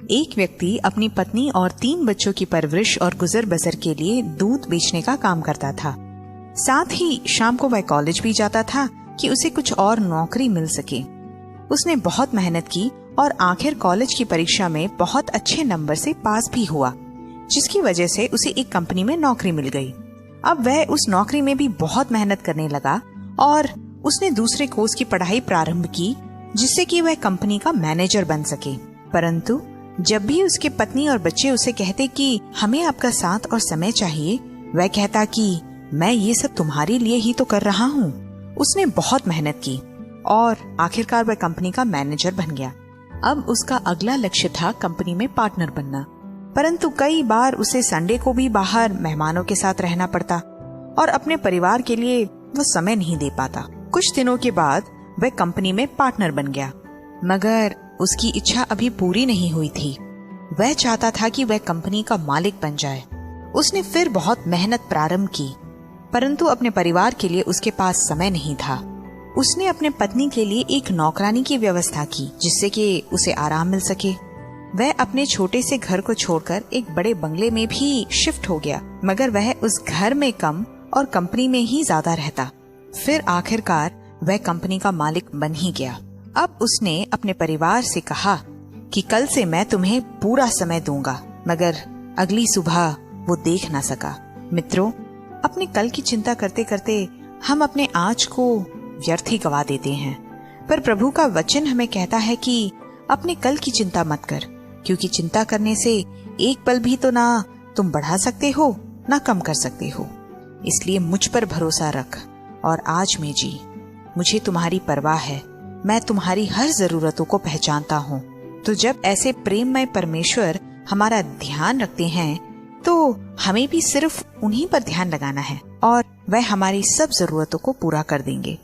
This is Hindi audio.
एक व्यक्ति अपनी पत्नी और 3 बच्चों की परवरिश और गुजर बसर के लिए दूध बेचने का काम करता था। साथ ही शाम को वह कॉलेज भी जाता था कि उसे कुछ और नौकरी मिल सके। उसने बहुत मेहनत की और आखिर कॉलेज की परीक्षा में बहुत अच्छे नंबर से पास भी हुआ, जिसकी वजह से उसे एक कंपनी में नौकरी मिल गई। अब वह उस नौकरी में भी बहुत मेहनत करने लगा और उसने दूसरे कोर्स की पढ़ाई प्रारंभ की, जिससे कि वह कंपनी का मैनेजर बन सके। परंतु जब भी उसके पत्नी और बच्चे उसे कहते कि हमें आपका साथ और समय चाहिए, वह कहता कि मैं ये सब तुम्हारे लिए ही तो कर रहा हूँ। उसने बहुत मेहनत की और आखिरकार वह कंपनी का मैनेजर बन गया। अब उसका अगला लक्ष्य था कंपनी में पार्टनर बनना, परंतु कई बार उसे संडे को भी बाहर मेहमानों के साथ रहना पड़ता और अपने परिवार के लिए वह समय नहीं दे पाता। कुछ दिनों के बाद वह कंपनी में पार्टनर बन गया, मगर उसकी इच्छा अभी पूरी नहीं हुई थी। वह चाहता था कि वह कंपनी का मालिक बन जाए। उसने फिर बहुत मेहनत प्रारंभ की, परंतु अपने परिवार के लिए उसके पास समय नहीं था। उसने अपने पत्नी के लिए एक नौकरानी की व्यवस्था की, जिससे कि उसे आराम मिल सके। वह अपने छोटे से घर को छोड़कर एक बड़े बंगले में भी शिफ्ट हो गया, मगर वह उस घर में कम और कंपनी में ही ज्यादा रहता। फिर आखिरकार वह कंपनी का मालिक बन ही गया। अब उसने अपने परिवार से कहा कि कल से मैं तुम्हें पूरा समय दूंगा, मगर अगली सुबह वो देख ना सका। मित्रों, अपने कल की चिंता करते करते हम अपने आज को व्यर्थ ही गवा देते हैं, पर प्रभु का वचन हमें कहता है कि अपने कल की चिंता मत कर, क्योंकि चिंता करने से एक पल भी तो ना तुम बढ़ा सकते हो ना कम कर सकते हो। इसलिए मुझ पर भरोसा रख और आज में जी। मुझे तुम्हारी परवाह है, मैं तुम्हारी हर जरूरतों को पहचानता हूँ। तो जब ऐसे प्रेममय परमेश्वर हमारा ध्यान रखते हैं, तो हमें भी सिर्फ उन्हीं पर ध्यान लगाना है और वह हमारी सब जरूरतों को पूरा कर देंगे।